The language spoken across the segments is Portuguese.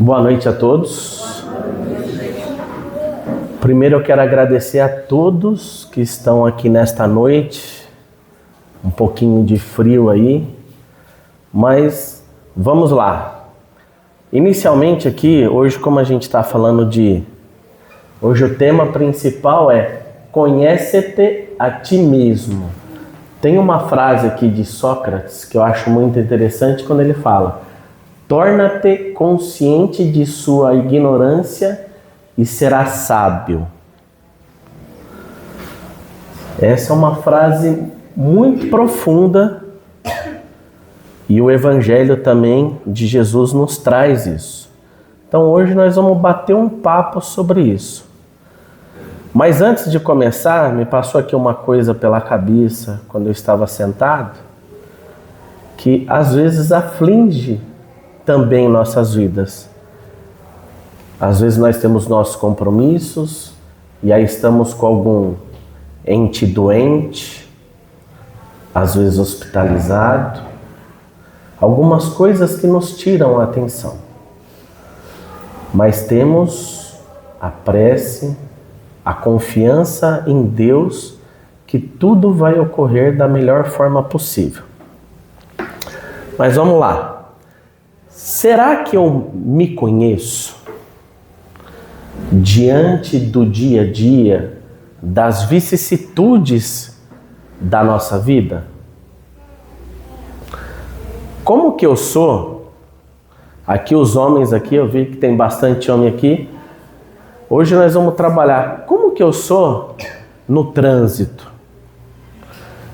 Boa noite a todos. Primeiro eu quero agradecer a todos que estão aqui nesta noite. Um pouquinho de frio aí, mas vamos lá. Inicialmente aqui, hoje como a gente está falando hoje o tema principal é conhece-te a ti mesmo. Tem uma frase aqui de Sócrates que eu acho muito interessante quando ele fala: torna-te consciente de sua ignorância e serás sábio. Essa é uma frase muito profunda e o Evangelho também de Jesus nos traz isso. Então hoje nós vamos bater um papo sobre isso. Mas antes de começar, me passou aqui uma coisa pela cabeça quando eu estava sentado, que às vezes aflige também nossas vidas. Às vezes nós temos nossos compromissos e aí estamos com algum ente doente, às vezes hospitalizado, algumas coisas que nos tiram a atenção. Mas temos a prece, a confiança em Deus que tudo vai ocorrer da melhor forma possível. Mas vamos lá. Será que eu me conheço diante do dia a dia, das vicissitudes da nossa vida? Como que eu sou? Aqui os homens aqui, eu vi que tem bastante homem aqui. Hoje nós vamos trabalhar. Como que eu sou no trânsito?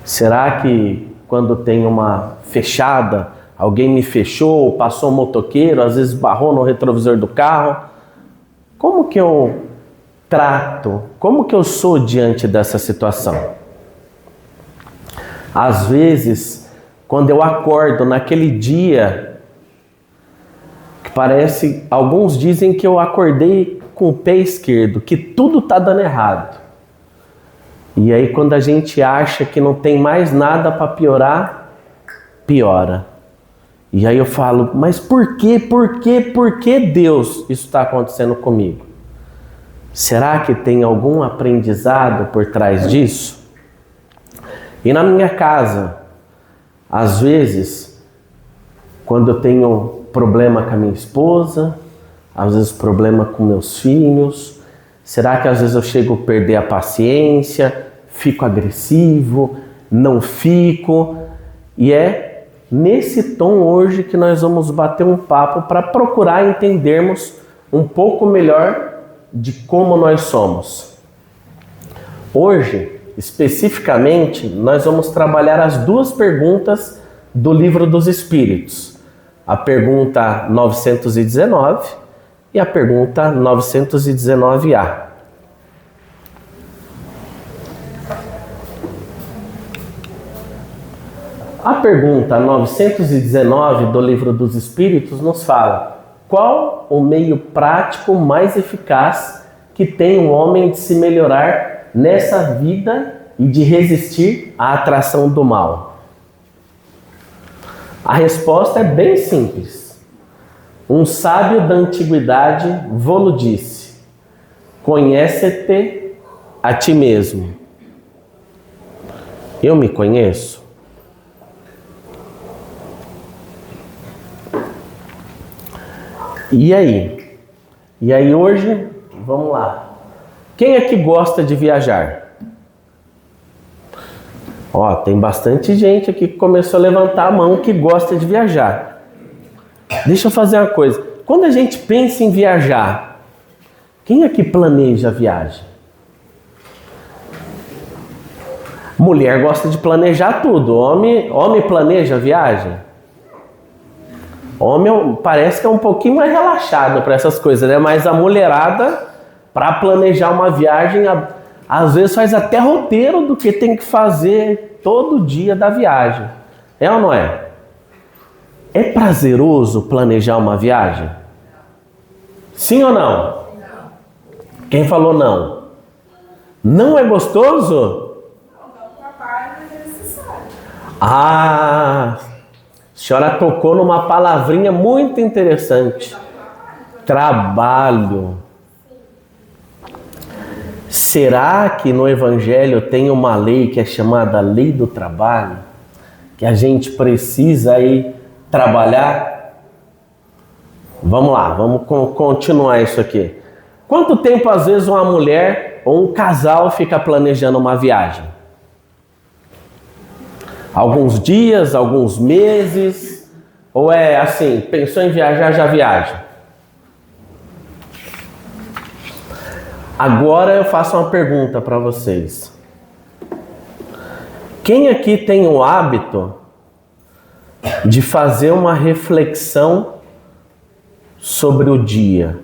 Será que quando tem uma fechada, alguém me fechou, passou um motoqueiro, às vezes barrou no retrovisor do carro? Como que eu trato? Como que eu sou diante dessa situação? Às vezes, quando eu acordo naquele dia, que parece, alguns dizem que eu acordei com o pé esquerdo, que tudo está dando errado. E aí quando a gente acha que não tem mais nada para piorar, piora. E aí eu falo, mas por que Deus isso está acontecendo comigo? Será que tem algum aprendizado por trás disso? E na minha casa, às vezes, quando eu tenho problema com a minha esposa, às vezes problema com meus filhos, será que às vezes eu chego a perder a paciência, fico agressivo, não fico? E é nesse tom hoje que nós vamos bater um papo para procurar entendermos um pouco melhor de como nós somos. Hoje, especificamente, nós vamos trabalhar as duas perguntas do Livro dos Espíritos. A pergunta 919 e a pergunta 919A. A pergunta 919 do Livro dos Espíritos nos fala: qual o meio prático mais eficaz que tem o homem de se melhorar nessa vida e de resistir à atração do mal? A resposta é bem simples. Um sábio da antiguidade vô-lo disse: conhece-te a ti mesmo. Eu me conheço? E aí? E aí hoje, vamos lá. Quem é que gosta de viajar? Ó, tem bastante gente aqui que começou a levantar a mão que gosta de viajar. Deixa eu fazer uma coisa. Quando a gente pensa em viajar, quem é que planeja a viagem? Mulher gosta de planejar tudo. Homem planeja a viagem? Homem parece que é um pouquinho mais relaxado para essas coisas, né? Mas a mulherada, para planejar uma viagem, às vezes faz até roteiro do que tem que fazer todo dia da viagem. É ou não é? É prazeroso planejar uma viagem? Sim ou não? Quem falou não? Não é gostoso? Ah, a senhora tocou numa palavrinha muito interessante. Trabalho. Será que no Evangelho tem uma lei que é chamada lei do trabalho? Que a gente precisa aí trabalhar? Vamos lá, vamos continuar isso aqui. Quanto tempo às vezes uma mulher ou um casal fica planejando uma viagem? Alguns dias, alguns meses? Ou é assim, pensou em viajar, já viaja? Agora eu faço uma pergunta para vocês. Quem aqui tem o hábito de fazer uma reflexão sobre o dia?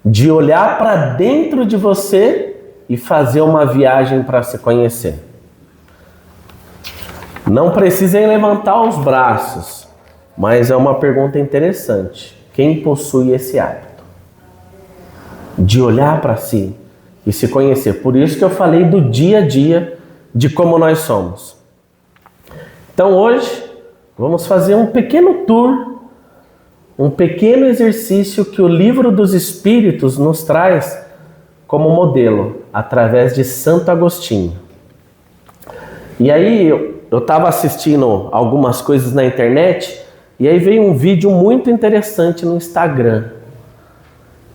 De olhar para dentro de você e fazer uma viagem para se conhecer? Não precisem levantar os braços, mas é uma pergunta interessante. Quem possui esse hábito? De olhar para si e se conhecer. Por isso que eu falei do dia a dia, de como nós somos. Então hoje, vamos fazer um pequeno tour, um pequeno exercício que o Livro dos Espíritos nos traz como modelo, através de Santo Agostinho. E aí, eu estava assistindo algumas coisas na internet, e aí veio um vídeo muito interessante no Instagram.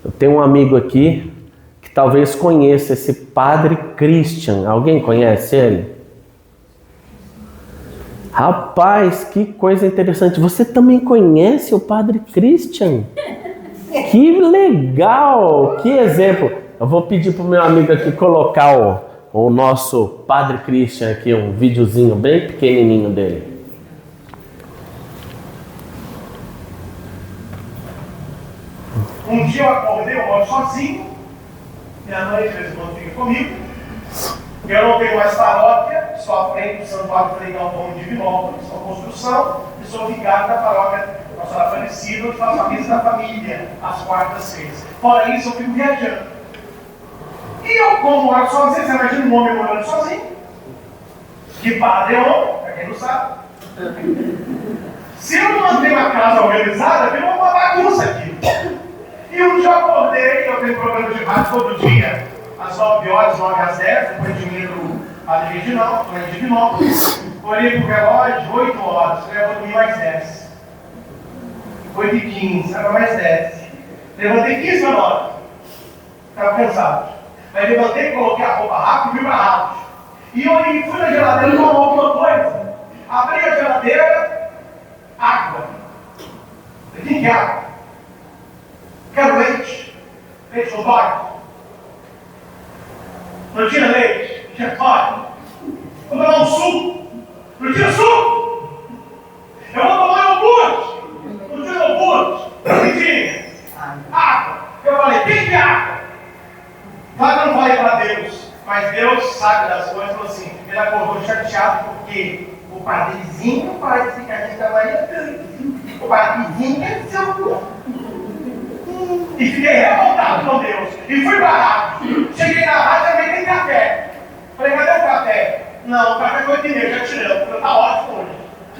Eu tenho um amigo aqui que talvez conheça esse Padre Christian. Alguém conhece ele? Rapaz, que coisa interessante. Você também conhece o Padre Christian? Que legal! Que exemplo! Eu vou pedir para o meu amigo aqui colocar o nosso Padre Christian aqui, um videozinho bem pequenininho dele. Um dia eu acordei, eu moro sozinho, minha mãe de vez em quando fica comigo, eu não tenho mais paróquia, sou à frente do São Paulo Frei Galvão de Divinópolis, sou construção, e sou vigário da paróquia Nossa Senhora Aparecida, onde faço a missa da família, às quartas-feiras. Fora isso, eu fico viajando. E eu, como moro sozinho, você imagina um homem morando sozinho, que padre é homem, pra quem não sabe. Se eu não mantenho a casa organizada, vira uma bagunça aqui. E um dia eu acordei, eu tenho programa de rádio todo dia, às 9 horas, 9 às 10, no empreendimento ali em Divinópolis. Olhei pro relógio, 8 horas, eu vou dormir mais 10. 8h15, era mais 10. Levantei 15 da hora. Estava cansado. Aí levantei, coloquei a roupa rápido e fui para a rádio. E eu fui na geladeira tomar alguma coisa. Abri a geladeira, água. O que é água? Quero leite. Leite com óleo. Não tinha leite, tinha óleo. Vou tomar um suco. Não tinha suco. Eu vou tomar iogurte. Não tinha iogurte. Não tinha. Água. Eu falei, tem que água? Vai ou não vai para Deus? Mas Deus sabe das coisas, falou assim, ele acordou chateado porque o padrezinho parece que a gente estava aí. O padrezinho é seu. E fiquei revoltado com Deus. E fui para a rádio. Cheguei na rádio e também tem café. Falei, cadê o café? Não, o café foi 8h30, já tiramos. Falei, tá ótimo hoje.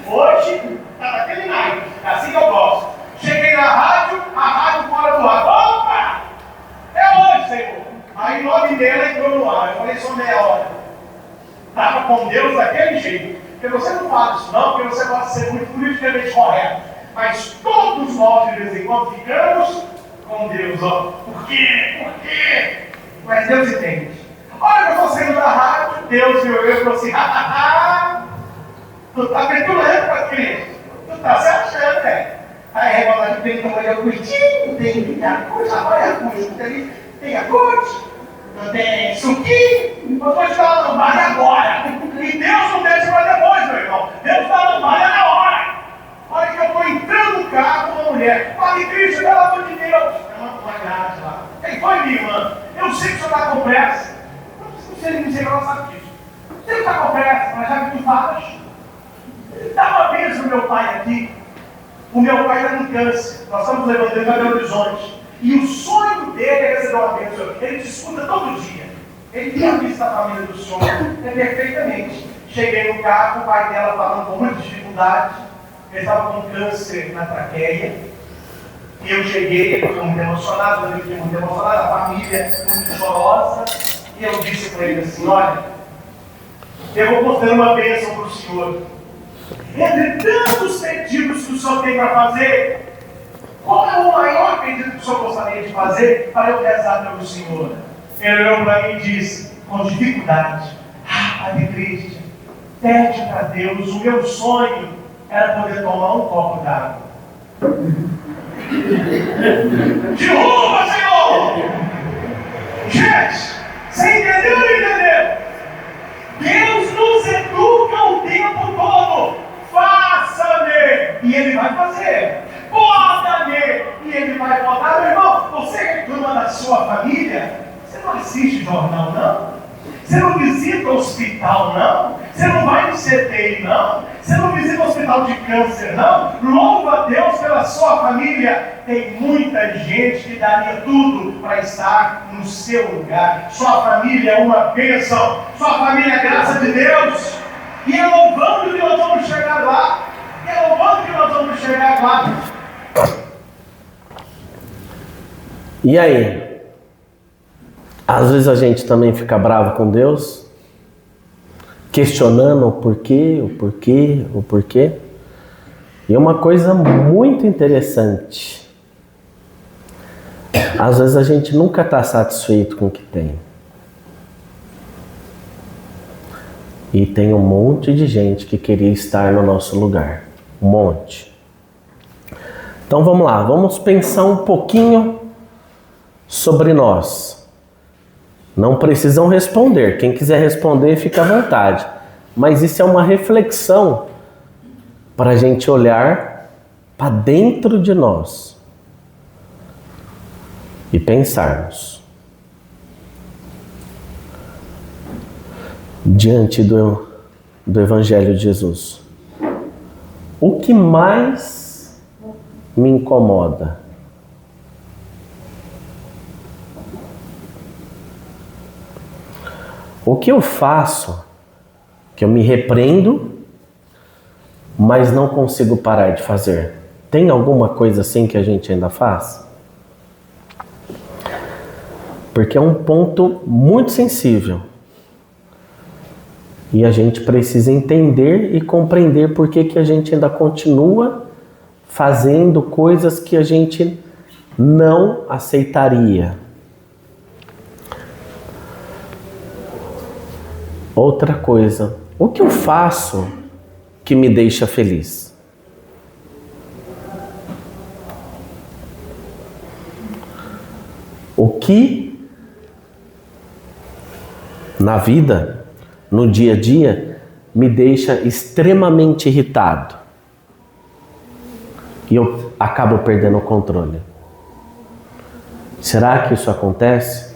Hoje, tá daquele naipe. É assim que eu gosto. Cheguei na rádio, a rádio fora do ar. Opa! É hoje, Senhor. Aí 9h30 ela entrou no ar. Eu falei, só meia hora. Estava com Deus daquele jeito. Porque você não fala isso não, porque você pode ser muito politicamente correto. Mas todos nós, de vez em quando, ficamos com Deus, ó. Por quê? Por quê? Mas Deus entende. Olha, eu estou saindo da rádio, Deus me olhou e falou assim, tu está petulando para Cristo. Tu está se achando, velho. Aí a revolta tem que olhar curtinho, tem acústico, olha acústico, tem acústico, não tem suquinho. Eu estou te dando lampada agora. E Deus não deixa para depois, meu irmão. Deus está lampada na hora. Olha que eu estou entrando no carro com uma mulher. Padre Cristo, pelo amor de Deus. É uma grade lá. Quem foi, minha irmã? Eu sei que o senhor está com pressa. Não sei nem dizer, ela sabe disso. Você está com pressa, mas já que tu falas. Dá uma vez o meu pai aqui. O meu pai está com câncer. Nós estamos levantando para Belo Horizonte. E o sonho dele é receber uma bênção. Ele te escuta todo dia. Ele tem a vista da família do senhor. É perfeitamente. Cheguei no carro, o pai dela falando com muita dificuldade. Ele estava com câncer na traqueia. E eu cheguei, eu fiquei muito emocionado, a família muito chorosa. E eu disse para ele assim: olha, eu vou contar uma bênção para o senhor. Entre tantos pedidos que o senhor tem para fazer, qual é o maior pedido que o senhor gostaria de fazer para eu rezar pelo senhor? Ele olhou para mim e disse, com dificuldade: Padre Cristian, pede para Deus, o meu sonho era poder tomar um copo d'água. Derruba, Senhor! Gente, você entendeu ou não entendeu? Deus nos educa o tempo todo. Faça-me, e Ele vai fazer. Bota-me, e Ele vai botar. Meu irmão, você reclama da sua família? Você não assiste jornal, não? Você não visita o hospital, não? Você não vai no CTI, não? Você não visita o hospital de câncer, não? Louva a Deus pela sua família. Tem muita gente que daria tudo para estar no seu lugar. Sua família é uma bênção. Sua família é graça de Deus. E é louvando que nós vamos chegar lá. É louvando que nós vamos chegar lá. E aí? Às vezes a gente também fica bravo com Deus, questionando o porquê. E uma coisa muito interessante, às vezes a gente nunca está satisfeito com o que tem. E tem um monte de gente que queria estar no nosso lugar. Um monte. Então vamos lá, vamos pensar um pouquinho sobre nós. Não precisam responder. Quem quiser responder, fica à vontade. Mas isso é uma reflexão para a gente olhar para dentro de nós e pensarmos. Diante do Evangelho de Jesus, o que mais me incomoda? O que eu faço, que eu me repreendo, mas não consigo parar de fazer? Tem alguma coisa assim que a gente ainda faz? Porque é um ponto muito sensível. E a gente precisa entender e compreender por que a gente ainda continua fazendo coisas que a gente não aceitaria. Outra coisa, o que eu faço que me deixa feliz? O que na vida, no dia a dia, me deixa extremamente irritado? E eu acabo perdendo o controle. Será que isso acontece?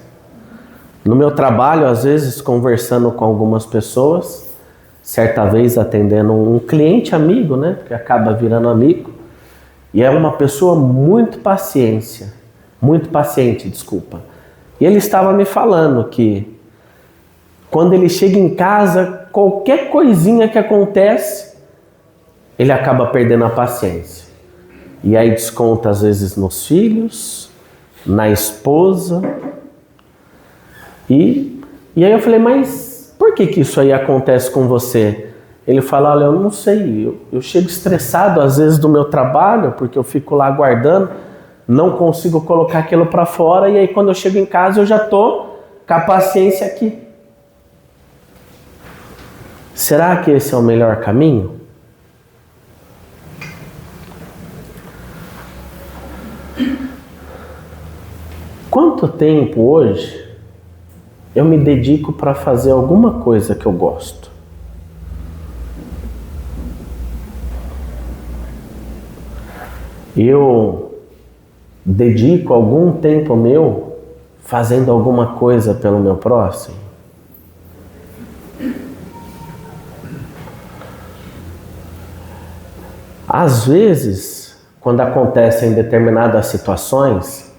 No meu trabalho, às vezes, conversando com algumas pessoas, certa vez atendendo um cliente amigo, né, que acaba virando amigo, e é uma pessoa muito paciente, E ele estava me falando que quando ele chega em casa, qualquer coisinha que acontece, ele acaba perdendo a paciência. E aí desconta às vezes nos filhos, na esposa. E aí eu falei, mas por que isso aí acontece com você? Ele fala, olha, eu não sei, eu chego estressado às vezes do meu trabalho, porque eu fico lá aguardando, não consigo colocar aquilo para fora, e aí quando eu chego em casa eu já estou com a paciência aqui. Será que esse é o melhor caminho? Quanto tempo hoje eu me dedico para fazer alguma coisa que eu gosto? Eu dedico algum tempo meu fazendo alguma coisa pelo meu próximo? Às vezes, quando acontecem determinadas situações,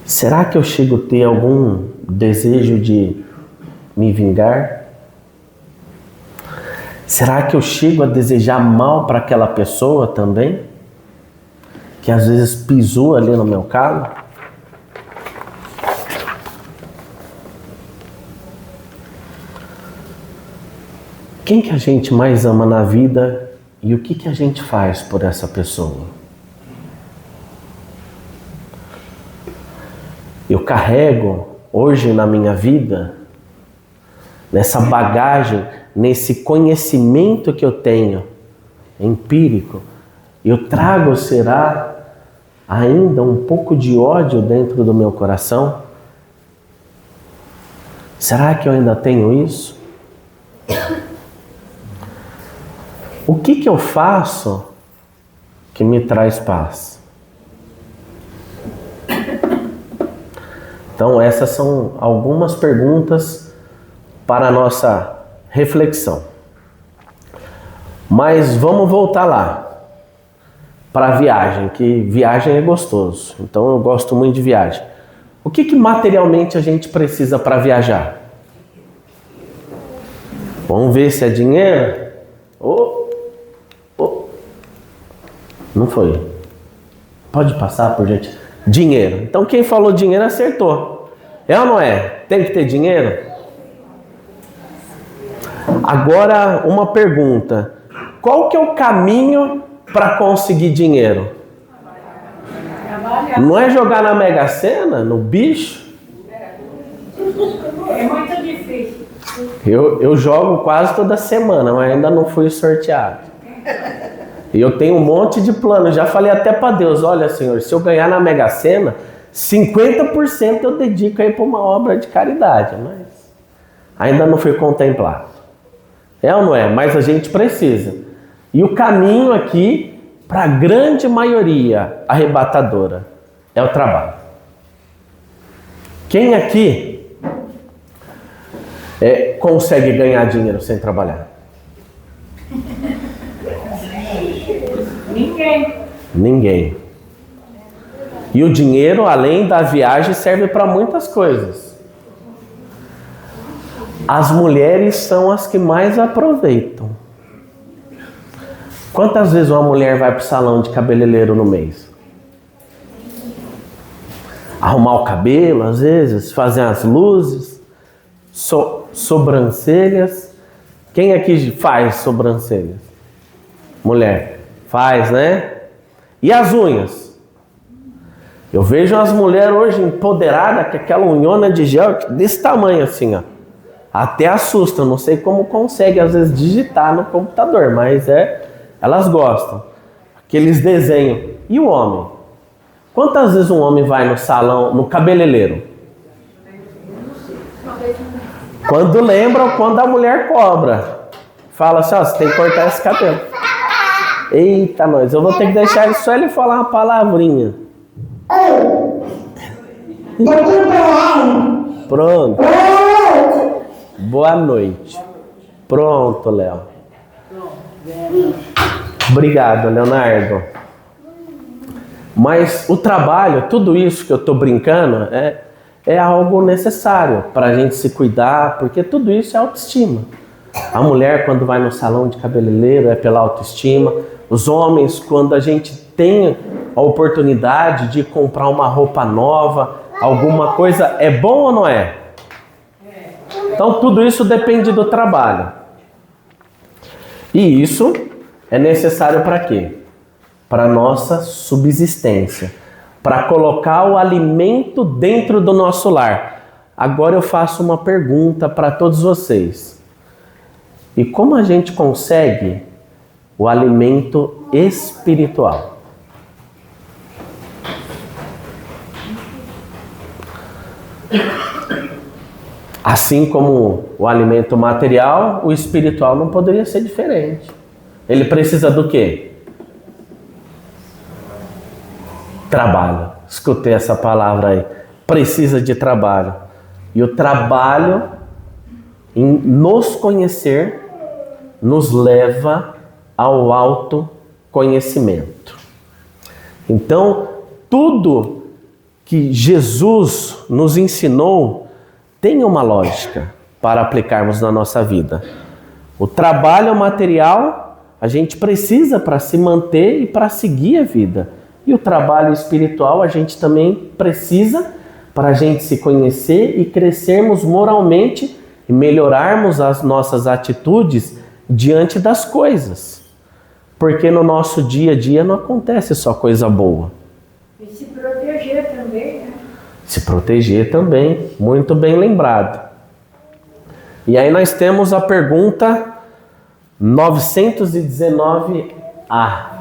será que eu chego a ter algum desejo de me vingar? Será que eu chego a desejar mal para aquela pessoa também? que às vezes pisou ali no meu calo? Quem que a gente mais ama na vida e o que a gente faz por essa pessoa? Eu carrego hoje na minha vida, nessa bagagem, nesse conhecimento que eu tenho, empírico, eu trago, será, ainda um pouco de ódio dentro do meu coração? Será que eu ainda tenho isso? O que eu faço que me traz paz? Então, essas são algumas perguntas para a nossa reflexão. Mas vamos voltar lá, para a viagem, que viagem é gostoso. Então, eu gosto muito de viagem. O que materialmente a gente precisa para viajar? Vamos ver se é dinheiro? Não foi. Pode passar, por gente. Dinheiro. Então quem falou dinheiro acertou. É ou não é? Tem que ter dinheiro? Agora uma pergunta. Qual que é o caminho para conseguir dinheiro? Não é jogar na Mega Sena, no bicho? É muito difícil. Eu jogo quase toda semana, mas ainda não fui sorteado. E eu tenho um monte de planos. Já falei até para Deus, olha, Senhor, se eu ganhar na Mega Sena, 50% eu dedico aí para uma obra de caridade, mas ainda não fui contemplado. É ou não é? Mas a gente precisa. E o caminho aqui, para a grande maioria arrebatadora, é o trabalho. Quem aqui consegue ganhar dinheiro sem trabalhar? Ninguém. E o dinheiro, além da viagem, serve para muitas coisas. As mulheres são as que mais aproveitam. Quantas vezes uma mulher vai para o salão de cabeleireiro no mês? Arrumar o cabelo, às vezes, fazer as luzes, sobrancelhas. Quem aqui faz sobrancelhas? Mulher. Faz, né? E as unhas? Eu vejo as mulheres hoje empoderadas com aquela unhona de gel desse tamanho assim, ó. Até assusta, não sei como consegue às vezes digitar no computador, mas elas gostam. Aqueles desenhos. E o homem? Quantas vezes um homem vai no salão, no cabeleireiro? Quando lembra ou quando a mulher cobra. Fala assim, ó, você tem que cortar esse cabelo. Eita, nós, eu vou ter que deixar só ele falar uma palavrinha. Pronto. Boa noite. Pronto, Léo. Obrigado, Leonardo. Mas o trabalho, tudo isso que eu estou brincando, é algo necessário para a gente se cuidar, porque tudo isso é autoestima. A mulher, quando vai no salão de cabeleireiro, é pela autoestima. Os homens, quando a gente tem a oportunidade de comprar uma roupa nova, alguma coisa, é bom ou não é? Então, tudo isso depende do trabalho. E isso é necessário para quê? Para a nossa subsistência. Para colocar o alimento dentro do nosso lar. Agora eu faço uma pergunta para todos vocês. E como a gente consegue o alimento espiritual? Assim como o alimento material, o espiritual não poderia ser diferente. Ele precisa do quê? Trabalho. Escutei essa palavra aí. Precisa de trabalho. E o trabalho em nos conhecer nos leva ao autoconhecimento. Então, tudo que Jesus nos ensinou tem uma lógica para aplicarmos na nossa vida. O trabalho material a gente precisa para se manter e para seguir a vida. E o trabalho espiritual a gente também precisa para a gente se conhecer e crescermos moralmente e melhorarmos as nossas atitudes diante das coisas. Porque no nosso dia a dia não acontece só coisa boa. E se proteger também, né? Se proteger também, muito bem lembrado. E aí nós temos a pergunta 919A.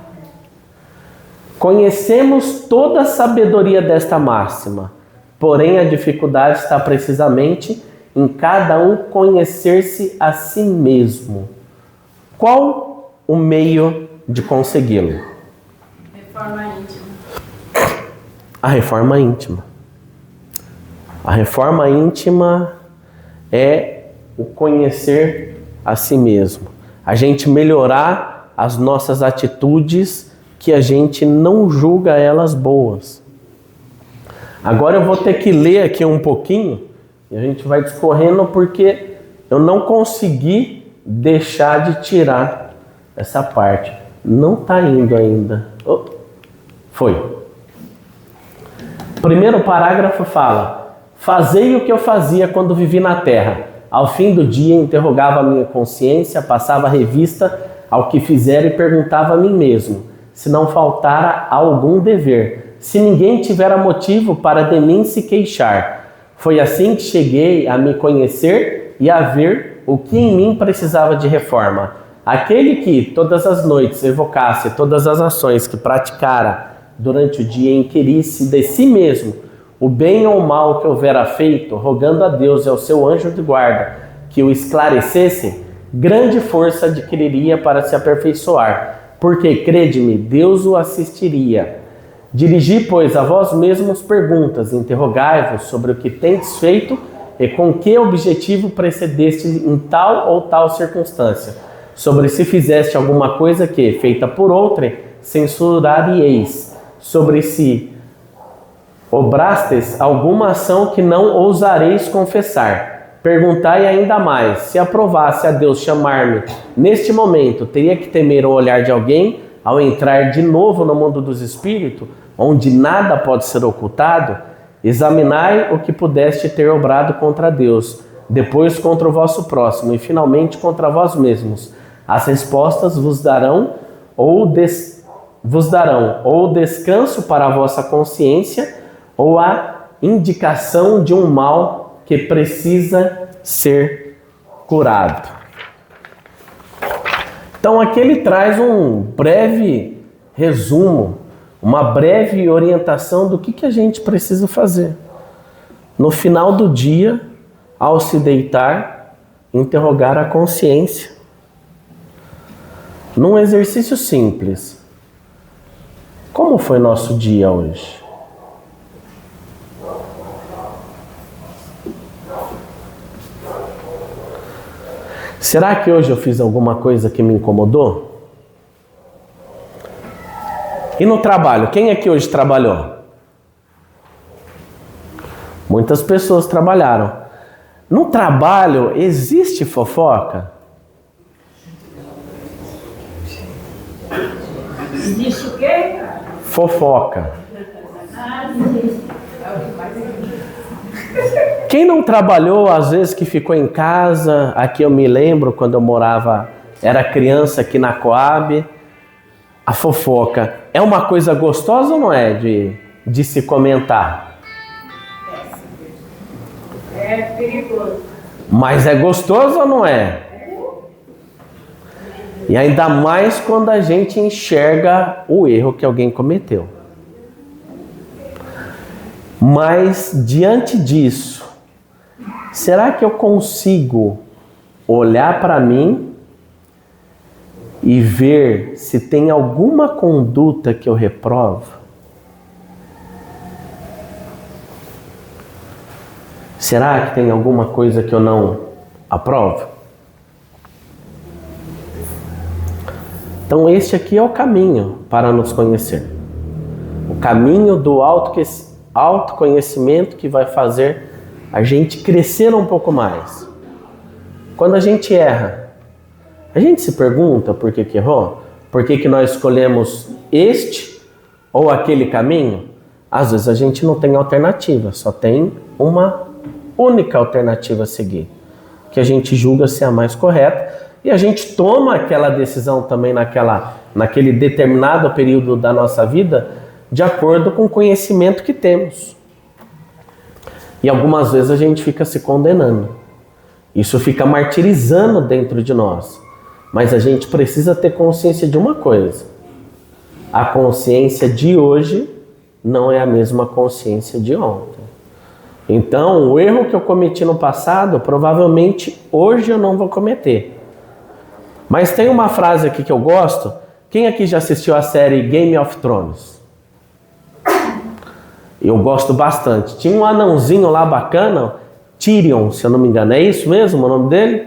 Conhecemos toda a sabedoria desta máxima, porém a dificuldade está precisamente em cada um conhecer-se a si mesmo. Qual o meio de consegui-lo? Reforma íntima. A reforma íntima. A reforma íntima é o conhecer a si mesmo. A gente melhorar as nossas atitudes que a gente não julga elas boas. Agora eu vou ter que ler aqui um pouquinho e a gente vai discorrendo porque eu não consegui deixar de tirar essa parte. Não está indo ainda. Oh, foi. Primeiro parágrafo fala: fazei o que eu fazia quando vivi na terra. Ao fim do dia interrogava a minha consciência, passava revista ao que fizera e perguntava a mim mesmo, se não faltara algum dever, se ninguém tivera motivo para de mim se queixar. Foi assim que cheguei a me conhecer e a ver o que em mim precisava de reforma. Aquele que todas as noites evocasse todas as ações que praticara durante o dia e inquirisse de si mesmo o bem ou o mal que houvera feito, rogando a Deus e ao seu anjo de guarda que o esclarecesse, grande força adquiriria para se aperfeiçoar, porque, crede-me, Deus o assistiria. Dirigi, pois, a vós mesmos perguntas, interrogai-vos sobre o que tendes feito e com que objetivo procedeste em tal ou tal circunstância, sobre se fizeste alguma coisa que, feita por outrem, censurarieis, sobre se obrastes alguma ação que não ousareis confessar. Perguntai ainda mais, se aprovasse a Deus chamar-me neste momento, teria que temer o olhar de alguém ao entrar de novo no mundo dos espíritos, onde nada pode ser ocultado? Examinai o que pudeste ter obrado contra Deus, depois contra o vosso próximo e finalmente contra vós mesmos. As respostas vos darão ou descanso para a vossa consciência ou a indicação de um mal que precisa ser curado. Então aqui ele traz um breve resumo, uma breve orientação do que a gente precisa fazer. No final do dia, ao se deitar, interrogar a consciência. Num exercício simples. Como foi nosso dia hoje? Será que hoje eu fiz alguma coisa que me incomodou? E no trabalho, quem é que hoje trabalhou? Muitas pessoas trabalharam. No trabalho, existe fofoca? Existe o quê? Fofoca. Existe. Quem não trabalhou, às vezes que ficou em casa, aqui eu me lembro quando eu morava, era criança aqui na Coab, a fofoca é uma coisa gostosa ou não é de se comentar? É perigoso. Mas é gostoso ou não é? E ainda mais quando a gente enxerga o erro que alguém cometeu. Mas diante disso, será que eu consigo olhar para mim e ver se tem alguma conduta que eu reprovo? Será que tem alguma coisa que eu não aprovo? Então este aqui é o caminho para nos conhecer. O caminho do autoconhecimento que vai fazer a gente crescer um pouco mais. Quando a gente erra, a gente se pergunta por que errou? Por que nós escolhemos este ou aquele caminho? Às vezes a gente não tem alternativa, só tem uma única alternativa a seguir, que a gente julga ser a mais correta, e a gente toma aquela decisão também naquele determinado período da nossa vida, de acordo com o conhecimento que temos. E algumas vezes a gente fica se condenando. Isso fica martirizando dentro de nós. Mas a gente precisa ter consciência de uma coisa. A consciência de hoje não é a mesma consciência de ontem. Então, o erro que eu cometi no passado, provavelmente hoje eu não vou cometer. Mas tem uma frase aqui que eu gosto. Quem aqui já assistiu a série Game of Thrones? Eu gosto bastante. Tinha um anãozinho lá bacana, Tyrion, se eu não me engano. É isso mesmo o nome dele?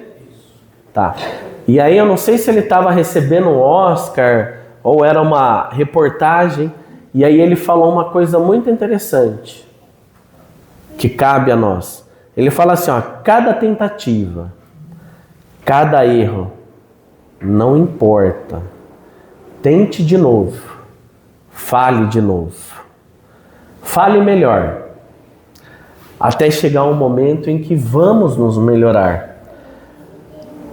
Tá. E aí eu não sei se ele estava recebendo um Oscar ou era uma reportagem. E aí ele falou uma coisa muito interessante que cabe a nós. Ele fala assim, ó, cada tentativa, cada erro, não importa. Tente de novo. Fale de novo. Fale melhor. Até chegar um momento em que vamos nos melhorar.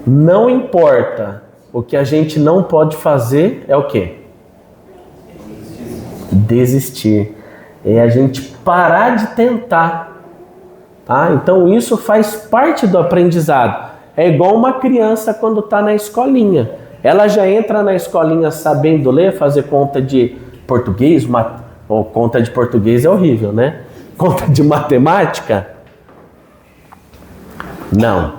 Não importa. O que a gente não pode fazer é o quê? Desistir. É a gente parar de tentar. Tá? Então isso faz parte do aprendizado. É igual uma criança quando está na escolinha. Ela já entra na escolinha sabendo ler, fazer conta de português, ou conta de português é horrível, né? Conta de matemática? Não.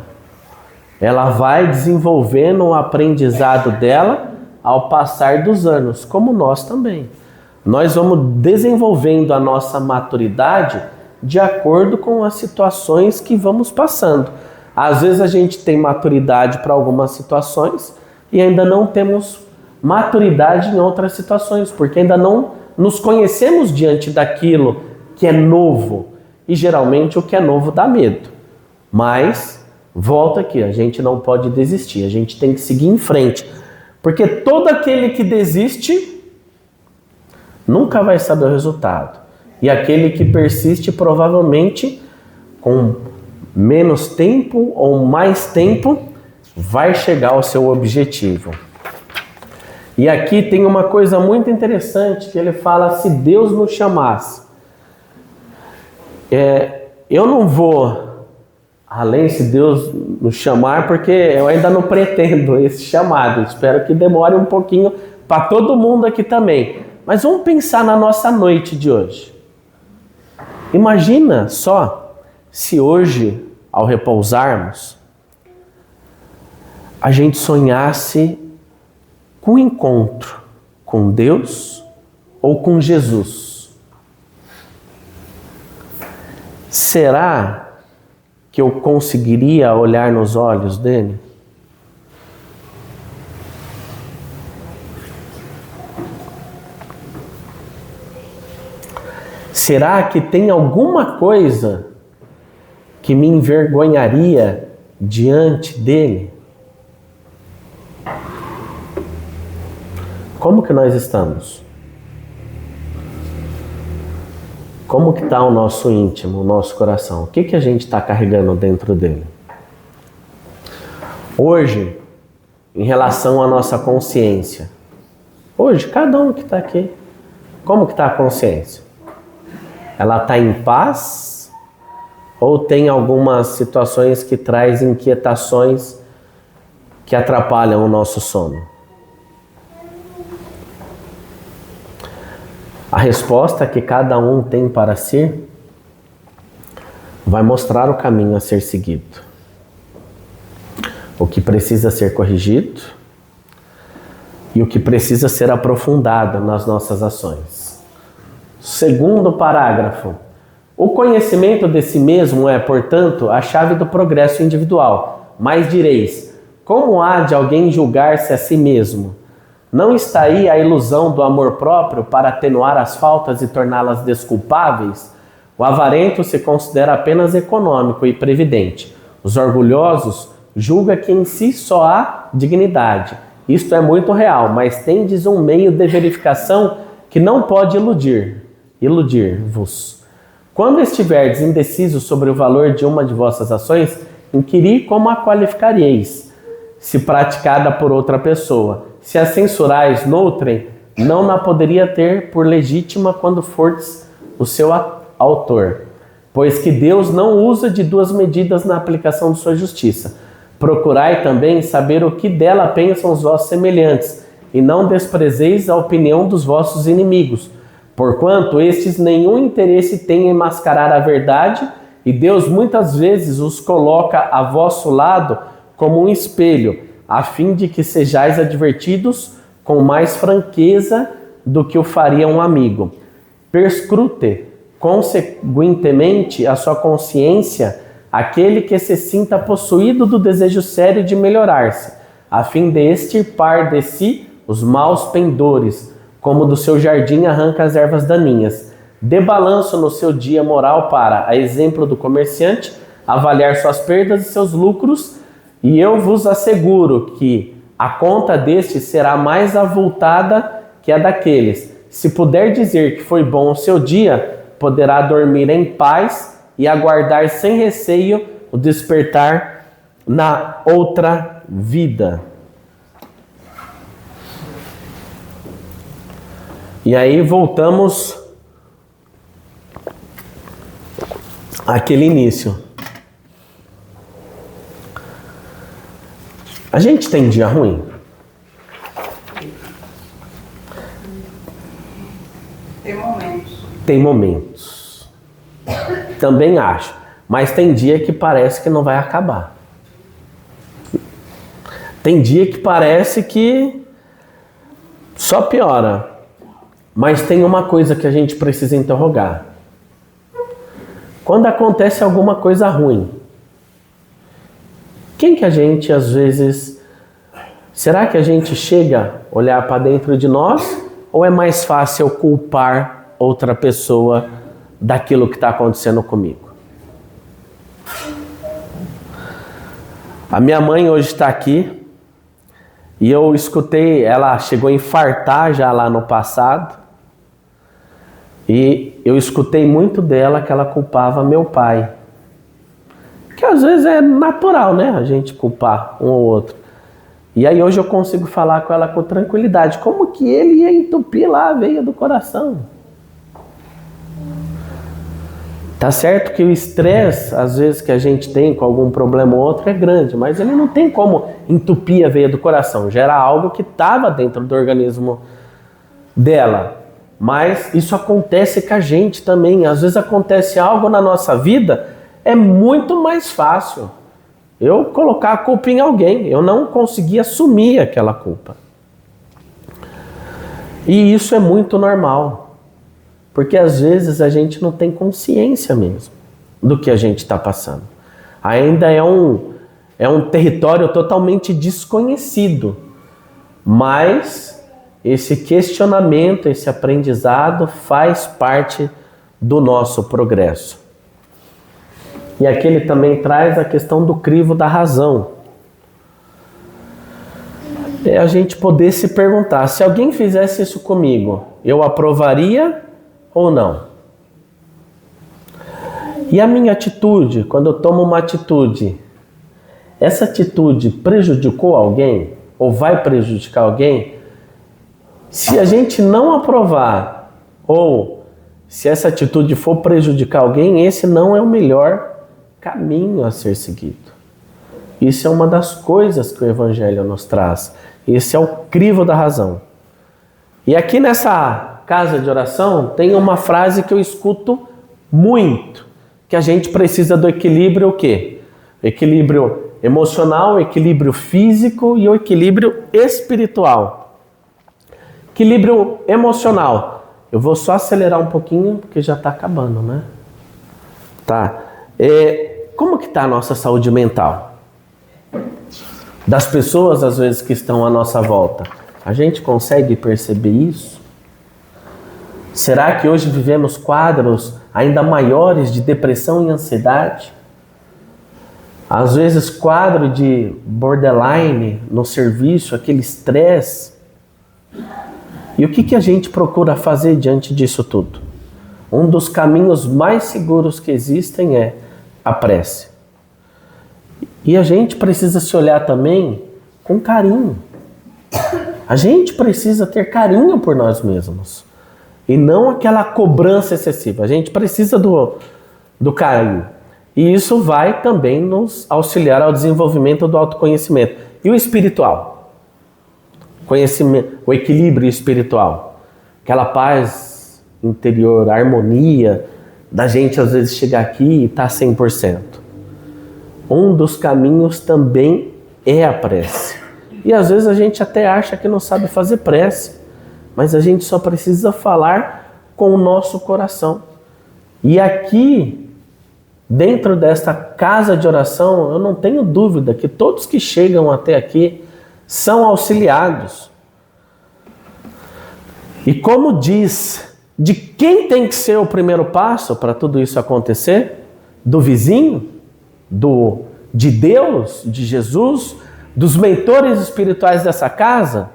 Ela vai desenvolvendo o aprendizado dela ao passar dos anos, como nós também. Nós vamos desenvolvendo a nossa maturidade de acordo com as situações que vamos passando. Às vezes a gente tem maturidade para algumas situações e ainda não temos maturidade em outras situações, porque ainda não nos conhecemos diante daquilo que é novo. E geralmente o que é novo dá medo. Mas, volta aqui, a gente não pode desistir, a gente tem que seguir em frente. Porque todo aquele que desiste nunca vai saber o resultado. E aquele que persiste, provavelmente, com menos tempo ou mais tempo, vai chegar ao seu objetivo. E aqui tem uma coisa muito interessante, que ele fala, se Deus nos chamasse. Eu não vou além se Deus nos chamar, porque eu ainda não pretendo esse chamado. Espero que demore um pouquinho para todo mundo aqui também. Mas vamos pensar na nossa noite de hoje. Imagina só se hoje, ao repousarmos, a gente sonhasse com o encontro com Deus ou com Jesus. Será que eu conseguiria olhar nos olhos dele? Será que tem alguma coisa que me envergonharia diante dele? Como que nós estamos? Como que está o nosso íntimo, o nosso coração? O que a gente está carregando dentro dele? Hoje, em relação à nossa consciência, hoje, cada um que está aqui, como que está a consciência? Ela está em paz? Ou tem algumas situações que trazem inquietações que atrapalham o nosso sono? A resposta que cada um tem para si vai mostrar o caminho a ser seguido. O que precisa ser corrigido e o que precisa ser aprofundado nas nossas ações. Segundo parágrafo. O conhecimento de si mesmo é, portanto, a chave do progresso individual. Mas direis, como há de alguém julgar-se a si mesmo? Não está aí a ilusão do amor próprio para atenuar as faltas e torná-las desculpáveis? O avarento se considera apenas econômico e previdente. Os orgulhosos julgam que em si só há dignidade. Isto é muito real, mas tendes um meio de verificação que não pode iludir-vos. Quando estiverdes indecisos sobre o valor de uma de vossas ações, inquiri como a qualificareis, se praticada por outra pessoa. Se a censurais noutrem, não na poderia ter por legítima quando fordes o seu autor. Pois que Deus não usa de duas medidas na aplicação de sua justiça. Procurai também saber o que dela pensam os vossos semelhantes, e não desprezeis a opinião dos vossos inimigos, porquanto estes nenhum interesse têm em mascarar a verdade, e Deus muitas vezes os coloca a vosso lado como um espelho, a fim de que sejais advertidos com mais franqueza do que o faria um amigo. Perscrute, conseguintemente, a sua consciência, aquele que se sinta possuído do desejo sério de melhorar-se, a fim de extirpar de si os maus pendores, como do seu jardim arranca as ervas daninhas. Dê balanço no seu dia moral para, a exemplo do comerciante, avaliar suas perdas e seus lucros, e eu vos asseguro que a conta deste será mais avultada que a daqueles. Se puder dizer que foi bom o seu dia, poderá dormir em paz e aguardar sem receio o despertar na outra vida. E aí voltamos àquele início. A gente tem dia ruim? Tem momentos. Também acho. Mas tem dia que parece que não vai acabar. Tem dia que parece que só piora. Mas tem uma coisa que a gente precisa interrogar. Quando acontece alguma coisa ruim, quem que a gente às vezes... Será que a gente chega a olhar para dentro de nós? Ou é mais fácil eu culpar outra pessoa daquilo que está acontecendo comigo? A minha mãe hoje está aqui e eu escutei, ela chegou a infartar já lá no passado. E eu escutei muito dela que ela culpava meu pai. Que às vezes é natural, né? A gente culpar um ou outro. E aí hoje eu consigo falar com ela com tranquilidade. Como que ele ia entupir lá a veia do coração? Tá certo que o estresse, às vezes, que a gente tem com algum problema ou outro é grande. Mas ele não tem como entupir a veia do coração. Gera algo que estava dentro do organismo dela. Mas isso acontece com a gente também. Às vezes acontece algo na nossa vida, é muito mais fácil eu colocar a culpa em alguém. Eu não consegui assumir aquela culpa. E isso é muito normal. Porque às vezes a gente não tem consciência mesmo do que a gente está passando. Ainda é um território totalmente desconhecido. Mas esse questionamento, esse aprendizado faz parte do nosso progresso. E aqui ele também traz a questão do crivo da razão. É a gente poder se perguntar, se alguém fizesse isso comigo, eu aprovaria ou não? E a minha atitude, quando eu tomo uma atitude, essa atitude prejudicou alguém? Ou vai prejudicar alguém? Se a gente não aprovar, ou se essa atitude for prejudicar alguém, esse não é o melhor caminho a ser seguido. Isso é uma das coisas que o Evangelho nos traz. Esse é o crivo da razão. E aqui nessa casa de oração tem uma frase que eu escuto muito, que a gente precisa do equilíbrio o quê? Equilíbrio emocional, equilíbrio físico e o equilíbrio espiritual. Equilíbrio emocional. Eu vou só acelerar um pouquinho, porque já está acabando, né? Tá. Como que está a nossa saúde mental? Das pessoas, às vezes, que estão à nossa volta. A gente consegue perceber isso? Será que hoje vivemos quadros ainda maiores de depressão e ansiedade? Às vezes, quadro de borderline no serviço, aquele estresse. E o que a gente procura fazer diante disso tudo? Um dos caminhos mais seguros que existem é a prece. E a gente precisa se olhar também com carinho. A gente precisa ter carinho por nós mesmos. E não aquela cobrança excessiva. A gente precisa do carinho. E isso vai também nos auxiliar ao desenvolvimento do autoconhecimento. E o espiritual? Conhecimento, o equilíbrio espiritual. Aquela paz interior, a harmonia da gente às vezes chegar aqui e estar 100%. Um dos caminhos também é a prece. E às vezes a gente até acha que não sabe fazer prece, mas a gente só precisa falar com o nosso coração. E aqui, dentro desta casa de oração, eu não tenho dúvida que todos que chegam até aqui são auxiliados. E como diz, de quem tem que ser o primeiro passo para tudo isso acontecer? Do vizinho? De Deus? De Jesus? Dos mentores espirituais dessa casa?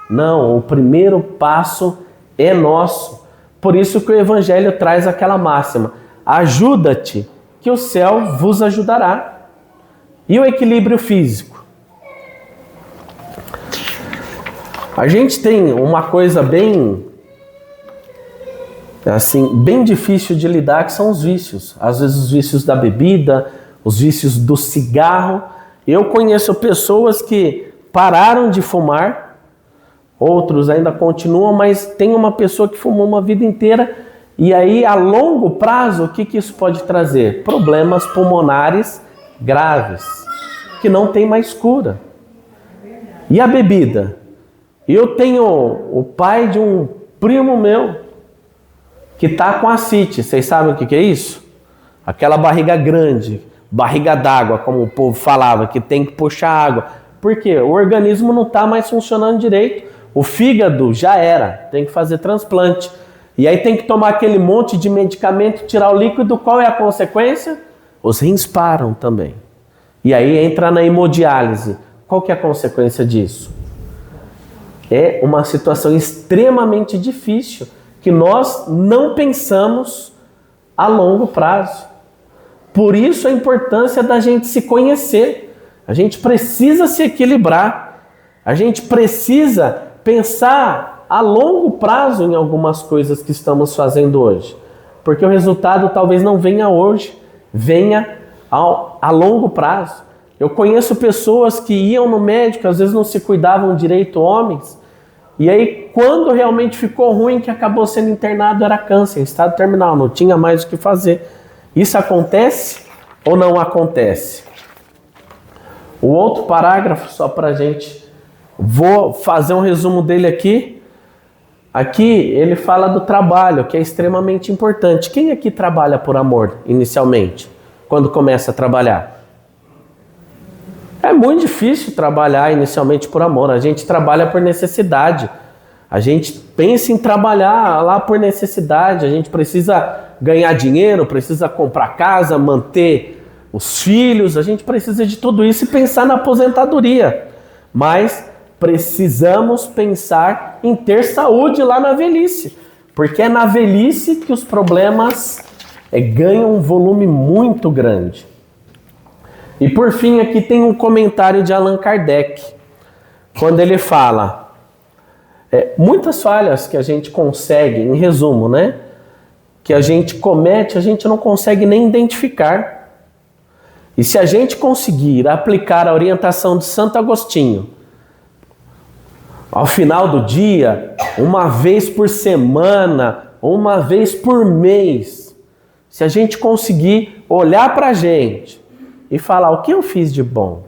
Não, o primeiro passo é nosso. Por isso que o Evangelho traz aquela máxima: ajuda-te, que o céu vos ajudará. E o equilíbrio físico? A gente tem uma coisa bem difícil de lidar, que são os vícios. Às vezes os vícios da bebida, os vícios do cigarro. Eu conheço pessoas que pararam de fumar, outros ainda continuam, mas tem uma pessoa que fumou uma vida inteira, e aí a longo prazo, o que isso pode trazer? Problemas pulmonares graves, que não tem mais cura. E a bebida? Eu tenho o pai de um primo meu que está com ascite. Vocês sabem o que é isso? Aquela barriga grande, barriga d'água, como o povo falava, que tem que puxar água. Por quê? O organismo não está mais funcionando direito. O fígado já era, tem que fazer transplante. E aí tem que tomar aquele monte de medicamento, tirar o líquido. Qual é a consequência? Os rins param também. E aí entra na hemodiálise. Qual que é a consequência disso? É uma situação extremamente difícil, que nós não pensamos a longo prazo. Por isso a importância da gente se conhecer. A gente precisa se equilibrar. A gente precisa pensar a longo prazo em algumas coisas que estamos fazendo hoje. Porque o resultado talvez não venha hoje, venha a longo prazo. Eu conheço pessoas que iam no médico, às vezes não se cuidavam direito, homens. E aí, quando realmente ficou ruim, que acabou sendo internado, era câncer, estado terminal, não tinha mais o que fazer. Isso acontece ou não acontece? O outro parágrafo, só para a gente... Vou fazer um resumo dele aqui. Aqui ele fala do trabalho, que é extremamente importante. Quem aqui trabalha por amor, inicialmente, quando começa a trabalhar? É muito difícil trabalhar inicialmente por amor. A gente trabalha por necessidade. A gente pensa em trabalhar lá por necessidade. A gente precisa ganhar dinheiro, precisa comprar casa, manter os filhos. A gente precisa de tudo isso e pensar na aposentadoria. Mas precisamos pensar em ter saúde lá na velhice. Porque é na velhice que os problemas ganham um volume muito grande. E por fim, aqui tem um comentário de Allan Kardec, quando ele fala muitas falhas que a gente consegue, em resumo, né? Que a gente comete, a gente não consegue nem identificar. E se a gente conseguir aplicar a orientação de Santo Agostinho, ao final do dia, uma vez por semana, uma vez por mês, se a gente conseguir olhar para a gente e falar: o que eu fiz de bom?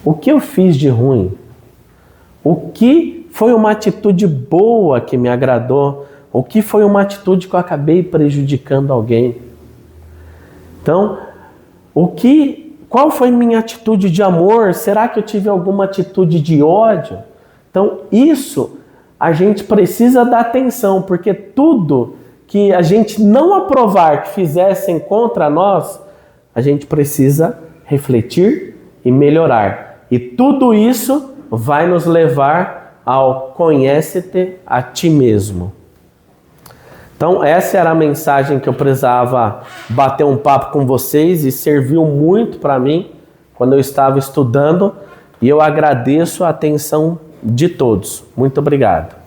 O que eu fiz de ruim? O que foi uma atitude boa que me agradou? O que foi uma atitude que eu acabei prejudicando alguém? Então, qual foi minha atitude de amor? Será que eu tive alguma atitude de ódio? Então, isso a gente precisa dar atenção, porque tudo que a gente não aprovar que fizessem contra nós, a gente precisa refletir e melhorar. E tudo isso vai nos levar ao conhece-te a ti mesmo. Então essa era a mensagem que eu precisava bater um papo com vocês e serviu muito para mim quando eu estava estudando, e eu agradeço a atenção de todos. Muito obrigado.